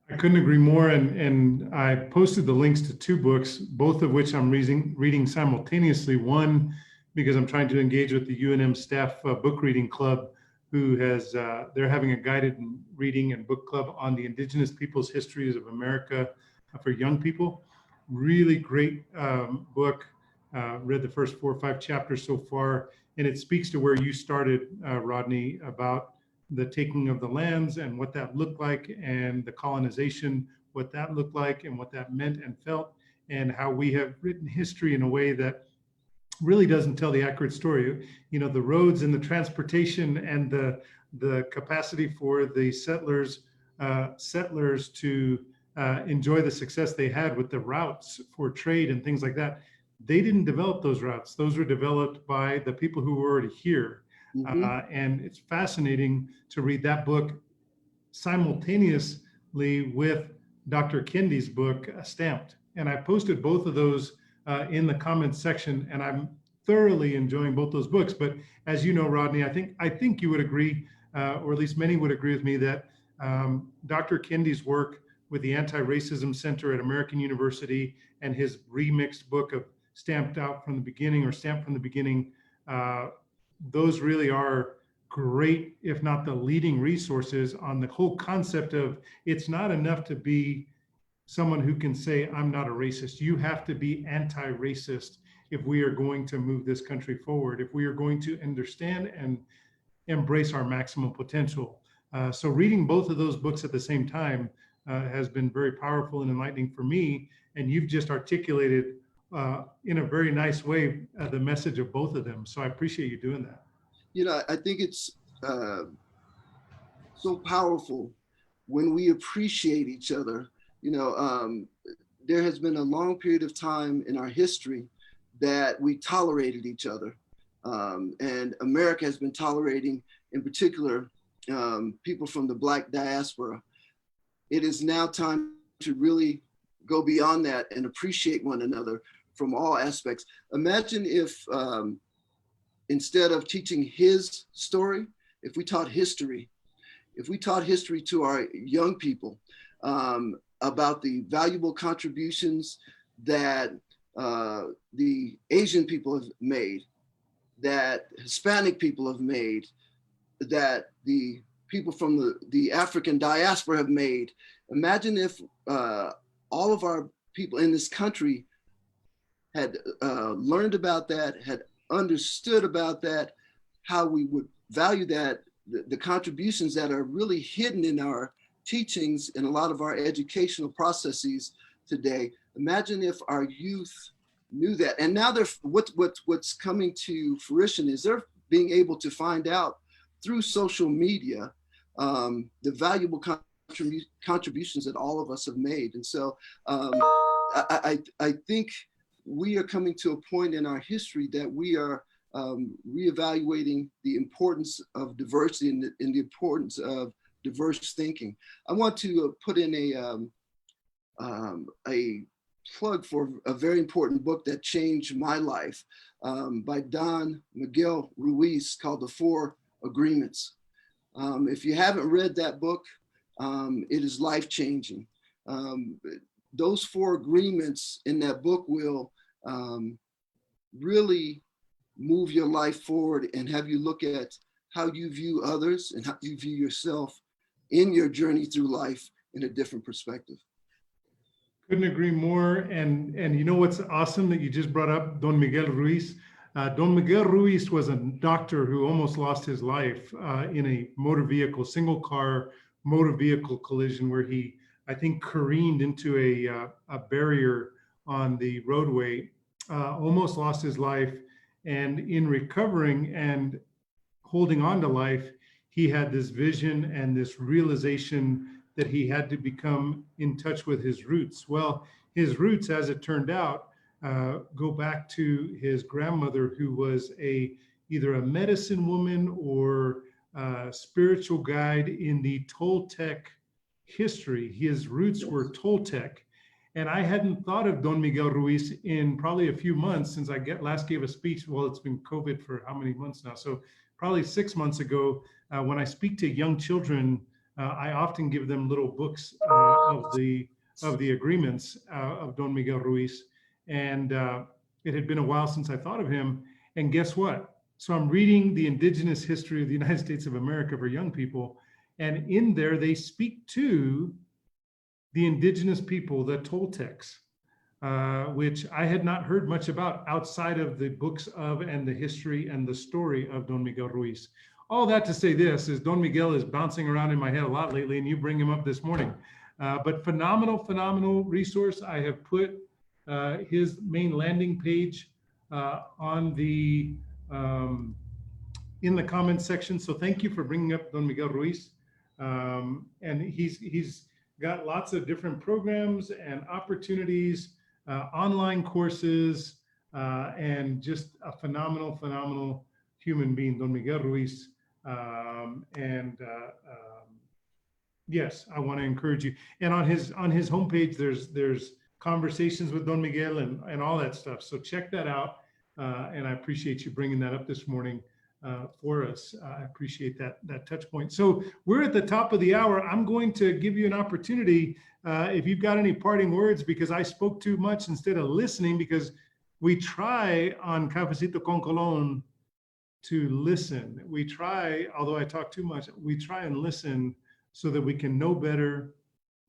I couldn't agree more. And I posted the links to two books, both of which I'm reading simultaneously. One, because I'm trying to engage with the UNM staff book reading club, who has, they're having a guided reading and book club on the Indigenous Peoples' Histories of America for young people. Really great book. Read the first 4 or 5 chapters so far. And it speaks to where you started, Rodney, about the taking of the lands and what that looked like, and the colonization, what that looked like and what that meant and felt, and how we have written history in a way that really doesn't tell the accurate story. You know, the roads and the transportation and the capacity for the settlers to enjoy the success they had with the routes for trade and things like that. They didn't develop those routes. Those were developed by the people who were already here. Mm-hmm. And it's fascinating to read that book simultaneously with Dr. Kendi's book, Stamped. And I posted both of those in the comments section, and I'm thoroughly enjoying both those books. But as you know, Rodney, I think you would agree, or at least many would agree with me, that Dr. Kendi's work with the Anti-Racism Center at American University and his remixed book of Stamped Out from the Beginning, or Stamped from the Beginning, those really are great, if not the leading resources on the whole concept of it's not enough to be someone who can say, I'm not a racist. You have to be anti-racist if we are going to move this country forward, if we are going to understand and embrace our maximum potential. So reading both of those books at the same time has been very powerful and enlightening for me. And you've just articulated in a very nice way the message of both of them. So I appreciate you doing that. You know, I think it's so powerful when we appreciate each other. You know, there has been a long period of time in our history that we tolerated each other. And America has been tolerating, in particular, people from the Black diaspora. It is now time to really go beyond that and appreciate one another from all aspects. Imagine if instead of teaching his story, if we taught history to our young people about the valuable contributions that the Asian people have made, that Hispanic people have made, that the people from the African diaspora have made. Imagine if all of our people in this country had learned about that, had understood about that, how we would value that, the contributions that are really hidden in our teachings and a lot of our educational processes today. Imagine if our youth knew that. And now what's coming to fruition is they're being able to find out through social media the valuable contributions that all of us have made. And so I think we are coming to a point in our history that we are reevaluating the importance of diversity and the importance of diverse thinking. I want to put in a plug for a very important book that changed my life by Don Miguel Ruiz, called The Four Agreements. If you haven't read that book, it is life-changing. Those four agreements in that book will really move your life forward and have you look at how you view others and how you view yourself in your journey through life in a different perspective. Couldn't agree more. And you know what's awesome that you just brought up Don Miguel Ruiz? Don Miguel Ruiz was a doctor who almost lost his life in a motor vehicle, single car motor vehicle collision where he, I think, careened into a barrier on the roadway, almost lost his life. And in recovering and holding on to life, he had this vision and this realization that he had to become in touch with his roots. Well, his roots, as it turned out, go back to his grandmother, who was either a medicine woman or a spiritual guide in the Toltec history. His roots were Toltec. And I hadn't thought of Don Miguel Ruiz in probably a few months since I last gave a speech. Well, it's been COVID for how many months now? So probably 6 months ago, when I speak to young children, I often give them little books of the agreements of Don Miguel Ruiz. And it had been a while since I thought of him. And guess what? So I'm reading the indigenous history of the United States of America for young people. And in there, they speak to the indigenous people, the Toltecs, which I had not heard much about outside of the books of and the history and the story of Don Miguel Ruiz. All that to say this is Don Miguel is bouncing around in my head a lot lately, and you bring him up this morning. But phenomenal resource. I have put his main landing page on the in the comments section. So thank you for bringing up Don Miguel Ruiz. And he's got lots of different programs and opportunities, online courses, and just a phenomenal human being, Don Miguel Ruiz. Yes, I want to encourage you. And on his homepage, there's conversations with Don Miguel and all that stuff. So check that out. And I appreciate you bringing that up this morning for us. I appreciate that touch point. So we're at the top of the hour. I'm going to give you an opportunity if you've got any parting words, because I spoke too much instead of listening, because we try on Cafecito con Colon to listen. We try, although I talk too much, we try and listen so that we can know better,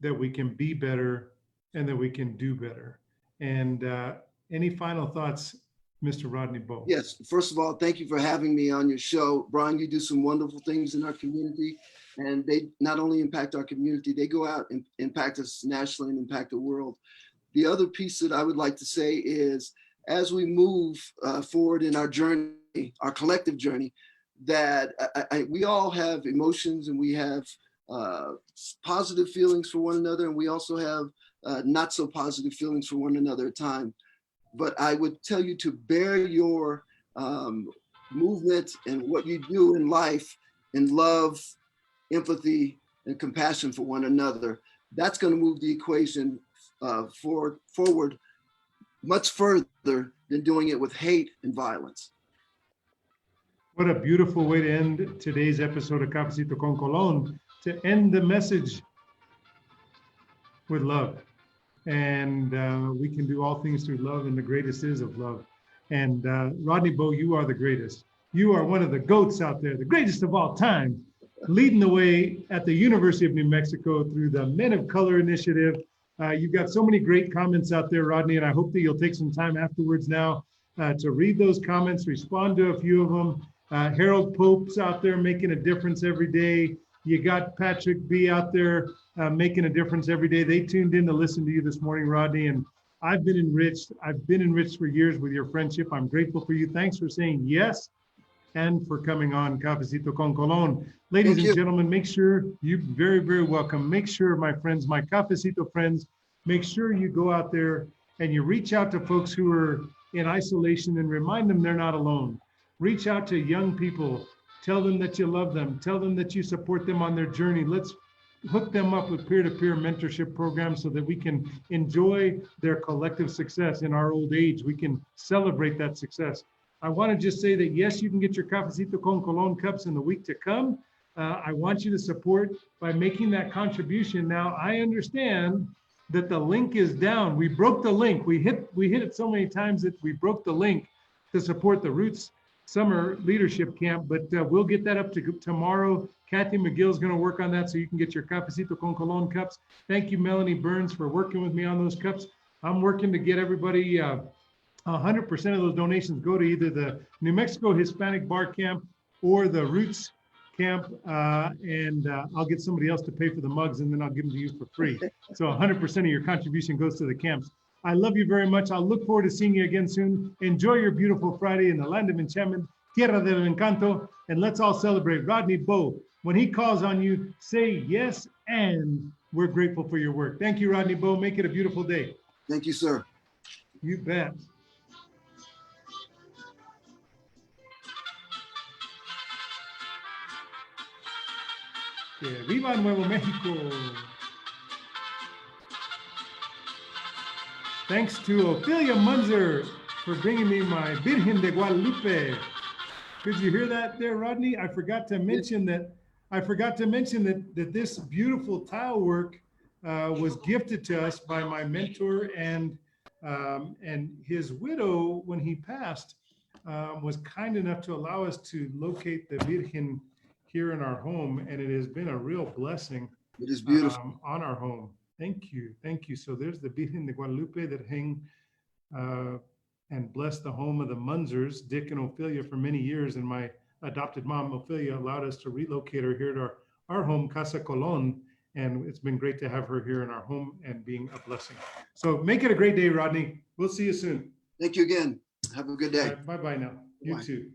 that we can be better, and that we can do better. And any final thoughts, Mr. Rodney Bowe? Yes, first of all, thank you for having me on your show. Brian, you do some wonderful things in our community, and they not only impact our community, they go out and impact us nationally and impact the world. The other piece that I would like to say is, as we move forward in our journey, our collective journey, that we all have emotions, and we have positive feelings for one another, and we also have not so positive feelings for one another at times. But I would tell you to bear your movement and what you do in life in love, empathy, and compassion for one another. That's going to move the equation forward much further than doing it with hate and violence. What a beautiful way to end today's episode of Cafecito con Colon, to end the message with love. And we can do all things through love, and the greatest is of love. And Rodney Bowe, you are the greatest. You are one of the GOATs out there, the greatest of all time, leading the way at the University of New Mexico through the Men of Color Initiative. You've got so many great comments out there, Rodney, and I hope that you'll take some time afterwards now to read those comments, respond to a few of them. Harold Pope's out there making a difference every day. You got Patrick B out there making a difference every day. They tuned in to listen to you this morning, Rodney, and I've been enriched. I've been enriched for years with your friendship. I'm grateful for you. Thanks for saying yes and for coming on Cafecito con Colon. Ladies and gentlemen, make sure you're very, very welcome. Make sure, my friends, my Cafecito friends, make sure you go out there and you reach out to folks who are in isolation and remind them they're not alone. Reach out to young people. Tell them that you love them. Tell them that you support them on their journey. Let's hook them up with peer-to-peer mentorship programs so that we can enjoy their collective success in our old age. We can celebrate that success. I want to just say that, yes, you can get your Cafecito con Colon cups in the week to come. I want you to support by making that contribution. Now, I understand that the link is down. We broke the link. We hit it so many times that we broke the link to support the Roots Summer Leadership Camp, but we'll get that up to tomorrow. Kathy McGill's going to work on that so you can get your Cafecito con Colon cups. Thank you, Melanie Burns, for working with me on those cups. I'm working to get everybody, 100% of those donations go to either the New Mexico Hispanic Bar Camp or the Roots Camp, and I'll get somebody else to pay for the mugs, and then I'll give them to you for free. So 100% of your contribution goes to the camps. I love you very much. I'll look forward to seeing you again soon. Enjoy your beautiful Friday in the land of enchantment, Tierra del Encanto, and let's all celebrate Rodney Bowe. When he calls on you, say yes, and we're grateful for your work. Thank you, Rodney Bowe. Make it a beautiful day. Thank you, sir. You bet. Que viva Nuevo Mexico. Thanks to Ophelia Munzer for bringing me my Virgen de Guadalupe. Could you hear that there, Rodney? I forgot to mention that this beautiful tile work was gifted to us by my mentor, and his widow, when he passed, was kind enough to allow us to locate the Virgen here in our home, and it has been a real blessing. It is beautiful. On our home. Thank you. Thank you. So there's the Virgen de Guadalupe that hang and bless the home of the Munzers, Dick and Ophelia, for many years. And my adopted mom, Ophelia, allowed us to relocate her here to our home, Casa Colon. And it's been great to have her here in our home and being a blessing. So make it a great day, Rodney. We'll see you soon. Thank you again. Have a good day. Bye-bye now. You Bye. too.